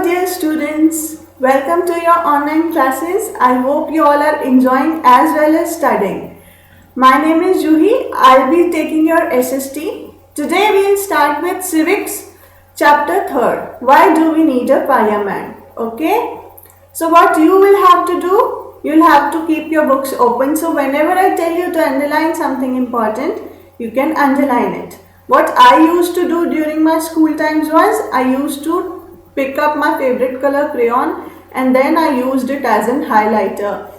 dear students. Welcome to your online classes. I hope you all are enjoying as well as studying. My name is Juhi. I'll be taking your SST. Today we'll start with Civics, Chapter 3rd. Why do we need a parliament? Okay. So what you will have to do, you'll have to keep your books open. So whenever I tell you to underline something important, you can underline it. What I used to do during my school times was I used to pick up my favorite color crayon and then I used it as a highlighter.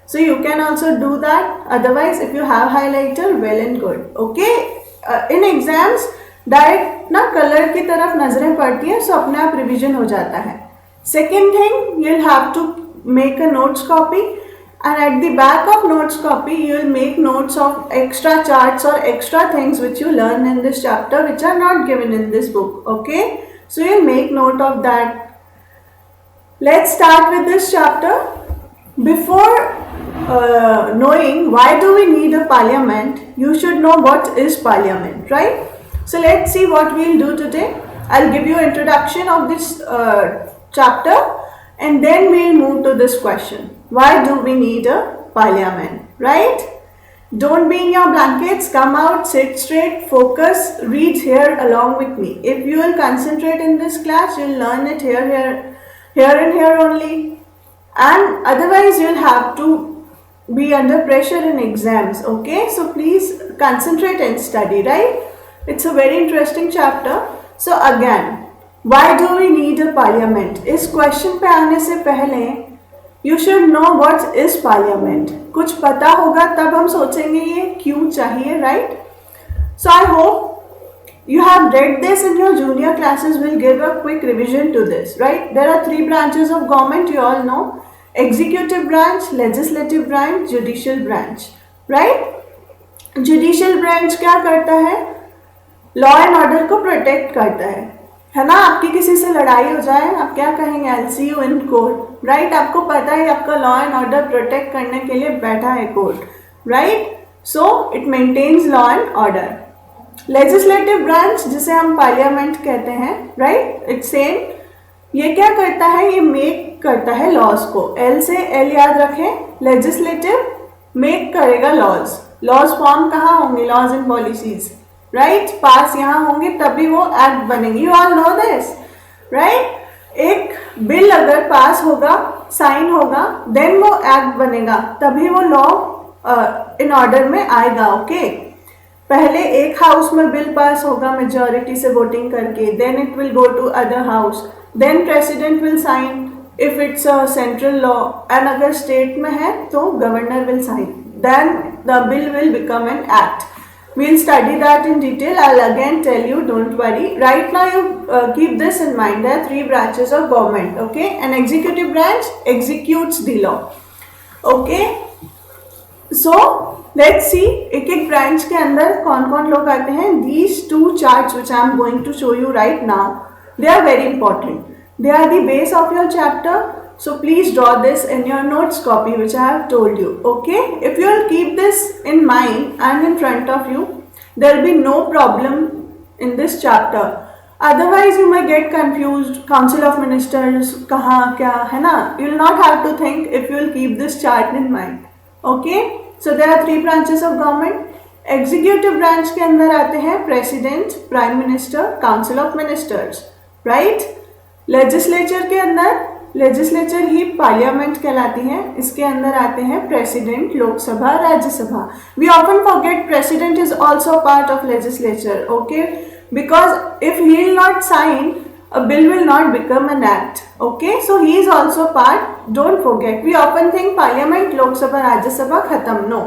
So you can also do that. Otherwise, if you have highlighter, well and good. Okay. In exams, direct ना colour की तरफ नजरें पड़ती हैं, सो अपने आप revision हो जाता है. Second thing, you'll have to make a notes copy, and at the back of notes copy you'll make notes of extra charts or extra things which you learn in this chapter which are not given in this book. Okay, so you'll make note of that. Let's start with this chapter. Before knowing why do we need a parliament, you should know what is parliament, right? So let's see what we'll do today. I'll give you introduction of this chapter and then we'll move to this question. Why do we need a parliament, right? Don't be in your blankets, come out, sit straight, focus, read here along with me. If you will concentrate in this class, you'll learn it here and here only. And otherwise you'll have to be under pressure in exams, okay? So please concentrate and study, right? It's a very interesting chapter. So again, why do we need a parliament? इस question पे आने से पहले you should know what is parliament. कुछ पता होगा तब हम सोचेंगे ये क्यों चाहिए, right? So I hope you have read this in your junior classes. Will give a quick revision to this, right? There are three branches of government, you all know: executive branch, legislative branch, judicial branch, right? Judicial branch क्या करता है? Law and order को protect करता है ना. आपकी किसी से लड़ाई हो जाए, आप क्या कहेंगे? I'll see you in court, right? आपको पता है आपका लॉ एंड ऑर्डर प्रोटेक्ट करने के लिए बैठा है court, right? So it maintains law and order. Legislative branch जिसे हम पार्लियामेंट कहते हैं, राइट? It's same. ये क्या करता है? ये मेक करता है लॉज को. एल से एल याद रखें. लेजिस्लेटिव मेक करेगा लॉज. लॉज फॉर्म कहाँ होंगे? Laws and policies, right? Pass यहाँ होंगे तभी वो एक्ट बनेंगे. You all know this, right? एक बिल अगर पास होगा, साइन होगा, देन वो एक्ट बनेगा, तभी वो लॉ इन ऑर्डर में आएगा. ओके, पहले एक हाउस में बिल पास होगा मेजॉरिटी से वोटिंग करके, then it will go to other house, then president will sign if it's a central law, and अगर स्टेट में है तो governor will sign, then the bill will become an act. We'll study that in detail. I'll again tell you, don't worry. Right now you keep this in mind. There are three branches of government, okay? An executive branch executes the law, okay? So let's see एक एक branch के अंदर कौन कौन लोग आते हैं. These two charts which I am going to show you right now, they are very important. They are the base of your chapter. So please draw this in your notes copy which I have told you, okay? If you will keep this in mind and in front of you, there will be no problem in this chapter. Otherwise you may get confused. Council of Ministers कहाँ क्या है ना? You will not have to think if you will keep this chart in mind, okay? So there are three branches of government. Executive branch के अंदर आते हैं President, Prime Minister, Council of Ministers, right? Legislature के अंदर legislature ही parliament कहलाती है. इसके अंदर आते हैं president, Lok Sabha, Rajya Sabha. We often forget president is also part of legislature, okay? Because if he will not sign, a bill will not become an act, okay? So he is also part. Don't forget. We often think parliament, Lok Sabha, Rajya Sabha खत्म. No,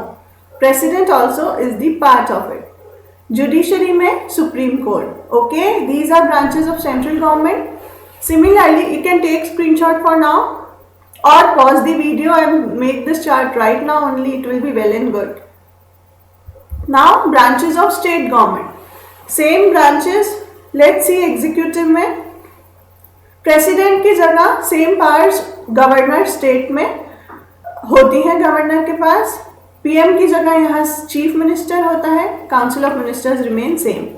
president also is the part of it. Judiciary में supreme court, okay? These are branches of central government. Similarly, you can take screenshot for now or pause the video and make this chart right now only. It will be well and good. Now branches of state government. Same branches. Let's see executive में president की जगह same powers governor state में होती है governor के पास. PM की जगह यहाँ chief minister होता है. council of ministers remain same.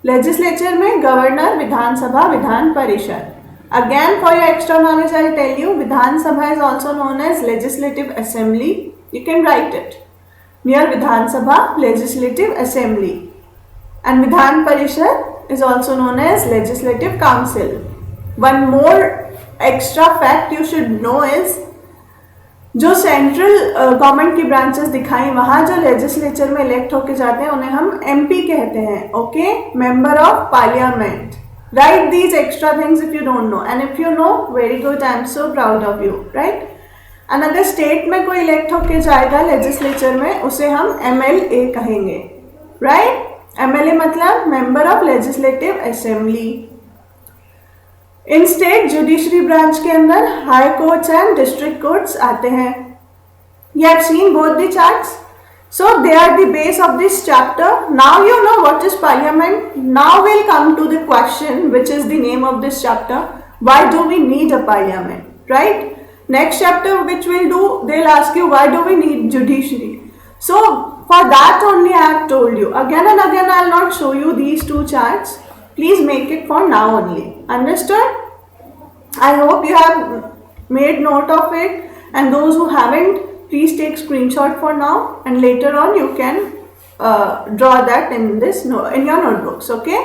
Legislature में governor, Vidhan Sabha, Vidhan Parishad. Again, for your extra knowledge, I'll tell you, Vidhan Sabha is also known as Legislative Assembly. You can write it. Near Vidhan Sabha, Legislative Assembly. And Vidhan Parishad is also known as Legislative Council. One more extra fact you should know is, जो central government की branches दिखाई, वहाँ जो legislature में elect होके जाते हैं उन्हें हम एमपी कहते हैं. Okay, member of parliament. Right these extra things if you don't know, and if you know, very good, I am so proud of you. Right. And अगर स्टेट में कोई इलेक्ट होके जाएगा लेजिस्लेचर में, उसे हम एमएलए कहेंगे. राइट. एमएलए मतलब member of legislative assembly. In state judiciary branch के अंदर high courts and district courts आते हैं. You have seen both the charts, so they are the base of this chapter. Now you know what is parliament. Now we'll come to the question, which is the name of this chapter. Why do we need a parliament? Right? Next chapter which we'll do, they'll ask you why do we need judiciary. So for that only I have told you. Again and again I'll not show you these two charts. Please make it for now only. Understood? I hope you have made note of it, and those who haven't, please take screenshot for now, and later on you can draw that in your notebooks. Okay?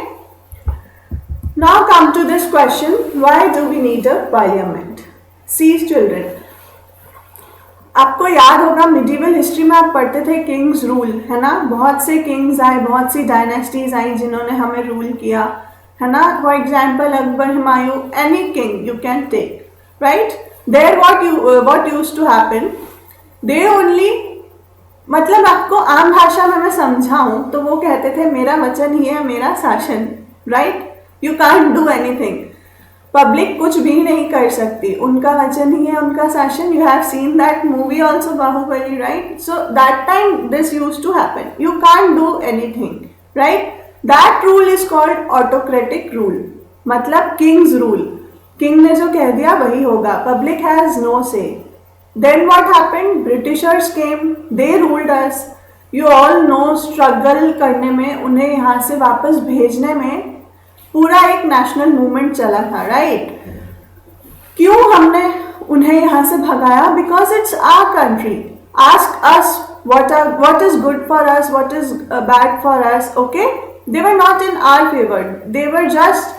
Now come to this question, why do we need a parliament? See children, आपको याद होगा medieval history में आप पढ़ते थे Kings rule, है ना. बहुत से किंग्स आए, बहुत सी डायनेस्टीज आई जिन्होंने हमें रूल किया, है ना. For example Akbar, Humayun, any king you can take. Right. There what used to happen, they only, मतलब आपको आम भाषा में मैं समझाऊं तो वो कहते थे मेरा वचन ही है मेरा शासन. Right. You can't do anything. Public कुछ भी नहीं कर सकती, उनका वचन ही है उनका शासन. You have seen that movie also, Baahubali. Right. So that time this used to happen. You can't do anything. Right. That rule is called autocratic rule, मतलब किंग्स रूल. किंग ने जो कह दिया वही होगा. Public has no say. Then what happened? Britishers came, they ruled us. You all know, struggle करने में, उन्हें यहाँ से वापस भेजने में पूरा एक नेशनल मूवमेंट चला था. राइट. क्यों हमने उन्हें यहाँ से भगाया? Because it's our country. Ask us what is good for us, what is bad for us. Okay, they were not in our favor, they were just,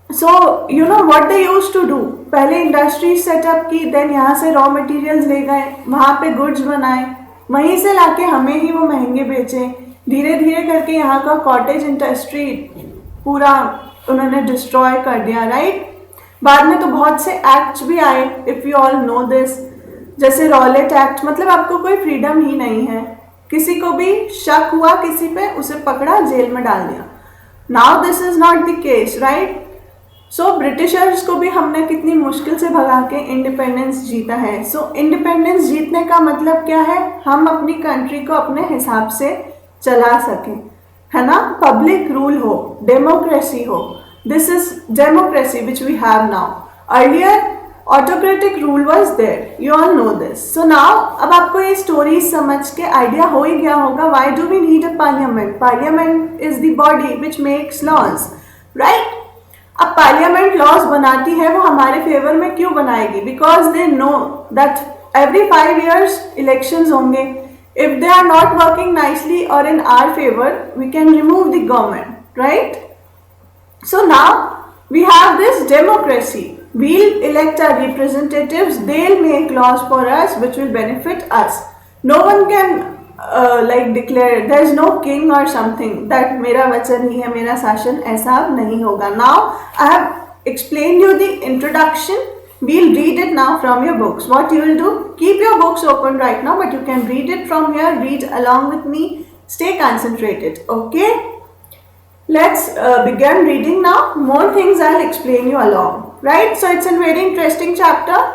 so you know what they used to do. पहले industries setup की, then यहाँ से raw materials ले गए, वहाँ पे goods बनाए, वहीं से लाके हमें ही वो महंगे बेचे. धीरे धीरे करके यहाँ का कॉटेज इंडस्ट्री पूरा उन्होंने डिस्ट्रॉय कर दिया. राइट. बाद में तो बहुत से एक्ट्स भी आए, if you all know this, जैसे रॉलेट एक्ट. मतलब आपको कोई फ्रीडम ही नहीं है. किसी को भी शक हुआ किसी पे, उसे पकड़ा, जेल में डाल दिया. Now this is not the case. Right. So Britishers को भी हमने कितनी मुश्किल से भगा के इंडिपेंडेंस जीता है. सो इंडिपेंडेंस जीतने का मतलब क्या है? हम अपनी कंट्री को अपने हिसाब से चला सकें, है ना. पब्लिक रूल हो, डेमोक्रेसी हो. This is democracy which we have now. Earlier autocratic rule was there. You all know this. So now अब आपको ये स्टोरी समझ के आइडिया हो ही गया होगा why do we need a parliament. Parliament is the body which makes laws. Right. अब पार्लियामेंट लॉज बनाती है, वो हमारे फेवर में क्यों बनाएगी? Because they know that every 5 years elections होंगे. If they are not working nicely और in our favour, we can remove the government. Right. So now we have this democracy. We'll elect our representatives, they'll make laws for us which will benefit us. No one can like declare, there is no king or something that मेरा वचन ही है मेरा शासन, ऐसा अब नहीं होगा. Now I have explained you the introduction. We'll read it now from your books. What you will do, keep your books open right now, but you can read it from here. Read along with me. Stay concentrated. Okay. Let's begin reading now. More things I'll explain you along. Right. So it's a very interesting chapter.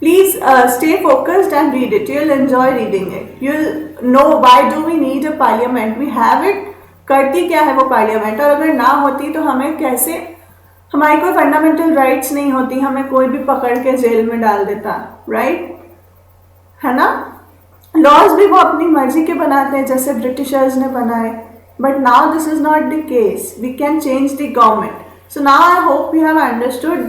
Please stay focused and read it. You'll enjoy reading it. You'll know why do we need a parliament. We have it. करती क्या है वो parliament, और अगर ना होती तो हमें कैसे, हमारी कोई फंडामेंटल राइट्स नहीं होती, हमें कोई भी पकड़ के जेल में डाल देता. राइट. है ना. लॉज भी वो अपनी मर्जी के बनाते हैं जैसे ब्रिटिशर्स ने बनाए. But now this is not the case. We can change the government. So now I hope you have understood.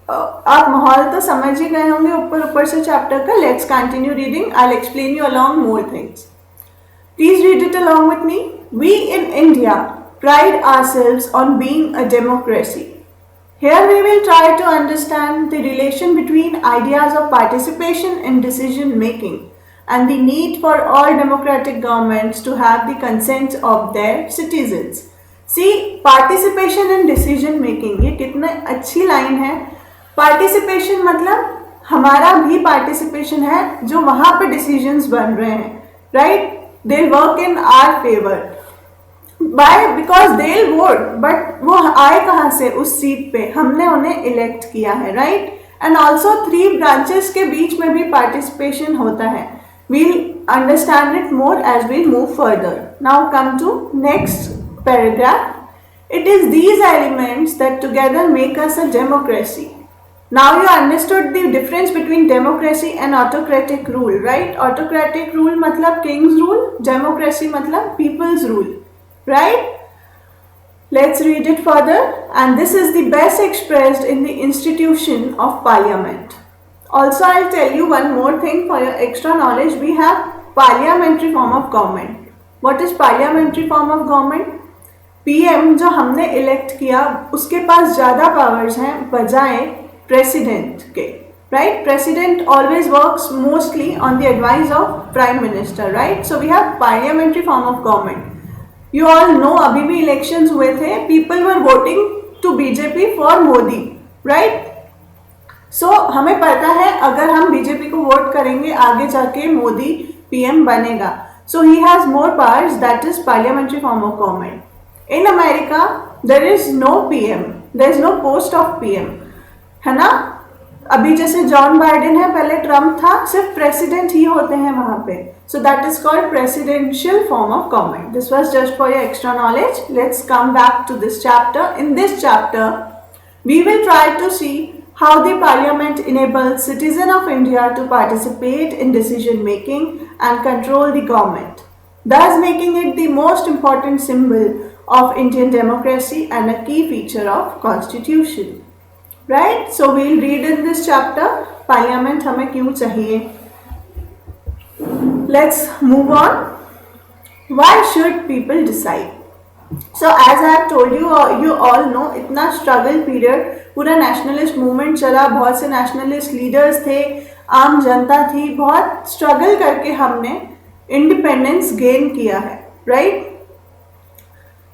आप माहौल तो समझ ही गए होंगे ऊपर ऊपर से चैप्टर का. Let's continue reading. I will explain you along more things. Please read it along with me. We in India pride ourselves on being a democracy. Here we will try to understand the relation between ideas of participation in decision making and the need for all democratic governments to have the consent of their citizens. See, participation in decision making, ये कितने अच्छी line है. Participation मतलब हमारा भी participation है जो वहां पे डिसीजंस बन रहे हैं, right. They work in our favour by because they vote, but वो आए कहाँ से? उस सीट पे हमने उन्हें इलेक्ट किया है, राइट. एंड ऑल्सो 3 ब्रांचेस के बीच में भी पार्टिसिपेशन होता है. We'll understand it more as we move further. Now come to next paragraph. It is these elements that together make us a democracy. Now you understood the difference between democracy and autocratic rule, right? Autocratic rule मतलब king's rule, democracy मतलब people's rule, right? Let's read it further. And this is the best expressed in the institution of parliament. Also, I'll tell you one more thing for your extra knowledge. We have parliamentary form of government. What is parliamentary form of government? PM जो हमने elect किया उसके पास ज़्यादा powers हैं बजाय president के, right. President always works mostly on the advice of prime minister, right. So we have parliamentary form of government. You all know अभी भी इलेक्शंस हुए थे, people were voting to BJP for Modi, right. So हमें पता है अगर हम BJP को वोट करेंगे आगे जाके मोदी पीएम बनेगा. So he has more powers, that is parliamentary form of government. In America there is no PM, there is no post of PM, है ना. अभी जैसे जॉन बाइडेन है, पहले ट्रम्प था, सिर्फ प्रेसिडेंट ही होते हैं वहां पे. So that is called presidential form of government. This was just for your extra knowledge. Let's come back to this chapter. In this chapter we will try to see how the parliament enables citizens of India to participate in decision making and control the government, thus making it the most important symbol of Indian democracy and a key feature of constitution. Right? So we'll read in this chapter parliament हमें क्यों चाहिए. Let's move on. Why should people decide? So as I have told you, you all know इतना struggle period, पूरा nationalist movement चला, बहुत से nationalist leaders थे, आम जनता थी, बहुत struggle करके हमने independence gain किया है, right?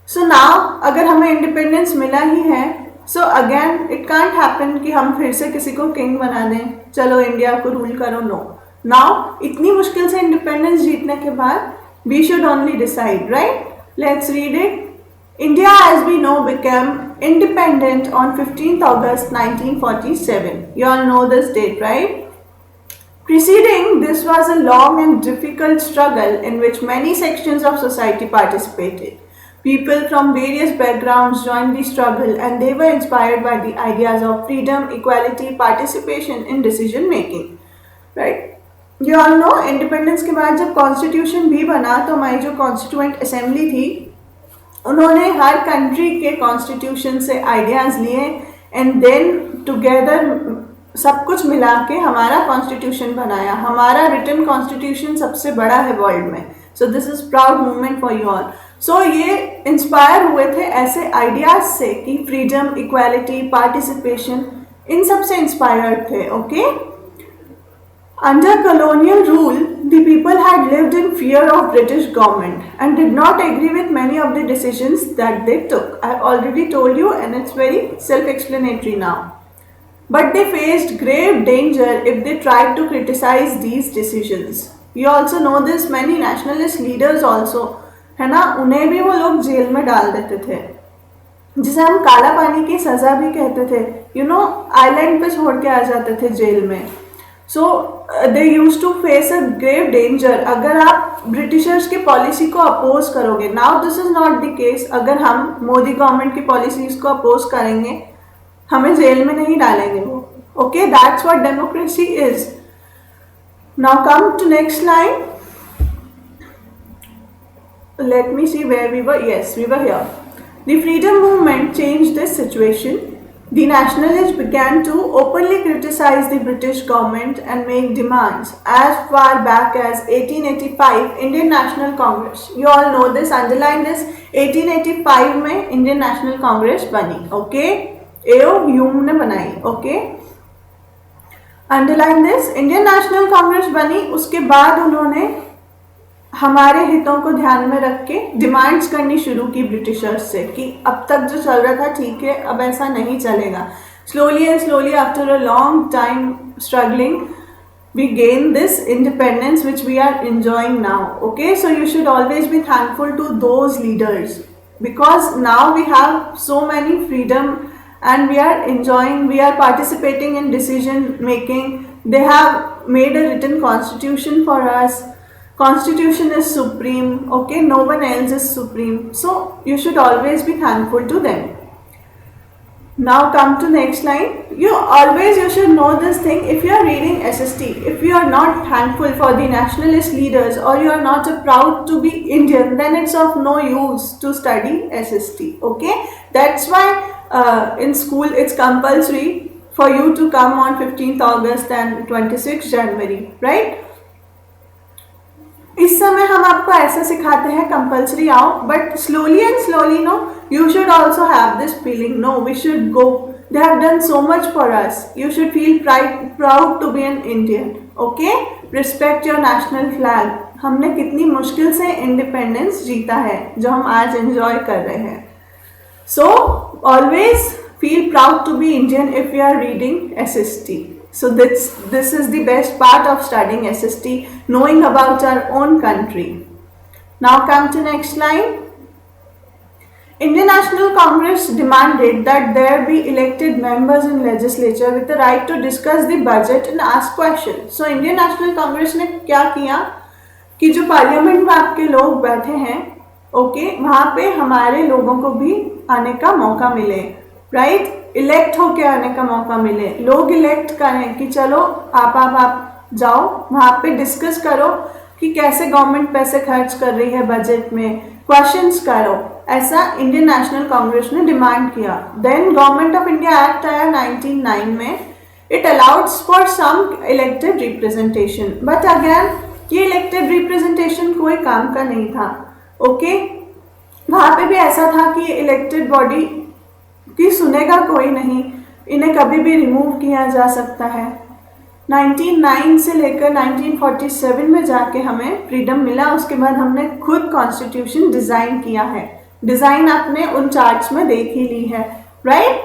So now अगर हमें independence मिला ही है, so again it can't happen कि हम फिर से किसी को किंग बना दें, चलो इंडिया को रूल करो. नो. नाउ इतनी मुश्किल से इंडिपेंडेंस जीतने के बाद we should only decide, right. Let's read it. India as we know become independent on 15th August 1947. You all know this date, right? Preceding this was a long and difficult struggle in which many sections of society participated. People from various backgrounds joined the struggle and they were inspired by the ideas of freedom, equality, participation in decision making. Right? You all know independence के बाद जब constitution भी बना तो हमारी जो constituent assembly थी उन्होंने हर कंट्री के कॉन्स्टिट्यूशन से आइडियाज़ लिए एंड देन टुगेदर सब कुछ मिला के हमारा कॉन्स्टिट्यूशन बनाया. हमारा रिटन कॉन्स्टिट्यूशन सबसे बड़ा है वर्ल्ड में. So this is proud movement for you all. So ये इंस्पायर हुए थे ऐसे आइडियाज से कि फ्रीडम, इक्वालिटी, पार्टिसिपेशन, इन सब से इंस्पायर्ड थे. Okay. Under colonial rule, the people had lived in fear of British government and did not agree with many of the decisions that they took. I already told you and it's very self-explanatory now. But they faced grave danger if they tried to criticize these decisions. You also know this, many nationalist leaders also, है ना, उन्हें भी वो लोग jail में डाल देते थे, जिसे हम काला पानी की सज़ा भी कहते थे. यू नो, आइलैंड पे छोड़ के आ जाते थे जेल में. So they use to face a grave danger अगर आप ब्रिटिशर्स की पॉलिसी को अपोज करोगे. Now this is not the case. अगर हम मोदी गवर्नमेंट की पॉलिसीज को अपोज करेंगे हमें जेल में नहीं डालेंगे वो. Okay, that's what democracy is. Now come to next line. Let me see where we were. Yes, we were here. The freedom movement changed this situation. The nationalists began to openly criticize the British government and make demands. As far back as 1885, Indian National Congress. You all know this, underline this. 1885 में Indian National Congress बनी, okay? A.O. Hume ने बनाई, okay? Underline this. Indian National Congress बनी, उसके बाद उन्होंने हमारे हितों को ध्यान में रख के डिमांड्स करनी शुरू की ब्रिटिशर्स से कि अब तक जो चल रहा था ठीक है, अब ऐसा नहीं चलेगा. Slowly and slowly after a long time struggling we gain this independence which we are enjoying now. Okay, so you should always be thankful to those leaders because now we have so many freedom and we are enjoying, we are participating in decision making. They have made a written constitution for us. Constitution is supreme, okay, no one else is supreme, so you should always be thankful to them. Now come to next line. You should know this thing. If you are reading SST, if you are not thankful for the nationalist leaders or you are not proud to be Indian, then it's of no use to study SST, okay? That's why in school it's compulsory for you to come on 15th August and 26th January, right? इस समय हम आपको ऐसा सिखाते हैं compulsory आओ, but slowly and slowly no you should also have this feeling, no we should go, they have done so much for us, you should feel proud to be an Indian, okay, respect your national flag. हमने कितनी मुश्किल से independence जीता है जो हम आज enjoy कर रहे हैं. So always feel proud to be Indian if you are reading SST. So this is the best part of studying SST, knowing about our own country. Now come to next line. Indian National Congress demanded that there be elected members in legislature with the right to discuss the budget and ask questions. So Indian National Congress ने क्या किया कि जो parliament में आपके लोग बैठे हैं, ओके, वहाँ पे हमारे लोगों को भी आने का मौका मिले, राइट, इलेक्ट होके आने का मौका मिले, लोग इलेक्ट करें कि चलो आप जाओ वहाँ पे डिस्कस करो कि कैसे गवर्नमेंट पैसे खर्च कर रही है बजट में, क्वेश्चंस करो. ऐसा इंडियन नेशनल कांग्रेस ने डिमांड किया. Then government of India act आया 1909 में. It allows for some elected representation, but again ये इलेक्टेड रिप्रेजेंटेशन कोई काम का नहीं था, ओके. वहाँ पे भी ऐसा था कि इलेक्टेड बॉडी कि सुनेगा कोई नहीं, इन्हें कभी भी रिमूव किया जा सकता है. 1909 से लेकर 1947 में जाके हमें फ्रीडम मिला. उसके बाद हमने खुद कॉन्स्टिट्यूशन डिज़ाइन किया है. डिज़ाइन आपने उन चार्ट्स में देख ही ली है, right.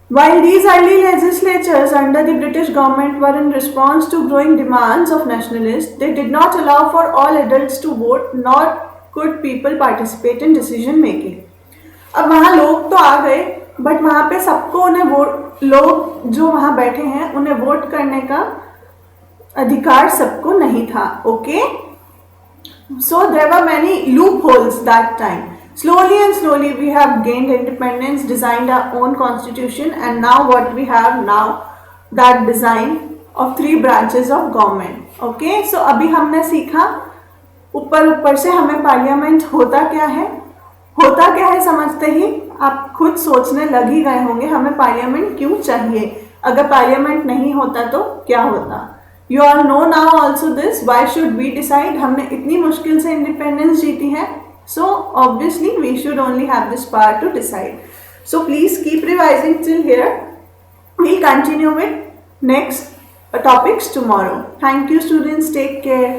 While these early legislatures under the British government were in response to growing demands of nationalists, they did not allow for all adults to vote, nor could people participate in decision making. अब वहाँ लोग तो आ गए, but वहाँ पे सबको उन्हें vote, लोग जो वहाँ बैठे हैं उन्हें वोट करने का अधिकार सबको नहीं था, okay. So there were many loopholes that time. Slowly and slowly we have gained independence, designed our own constitution, and now what we have now, that design of 3 branches of government, okay. So अभी हमने सीखा ऊपर से हमें parliament होता क्या है समझते ही आप खुद सोचने लग ही गए होंगे हमें पार्लियामेंट क्यों चाहिए, अगर पार्लियामेंट नहीं होता तो क्या होता. You are know now also this, why should we decide. हमने इतनी मुश्किल से इंडिपेंडेंस जीती है, so obviously we should only have this power to decide. So please keep revising till here. We'll continue with next topics tomorrow. Thank you students, take care.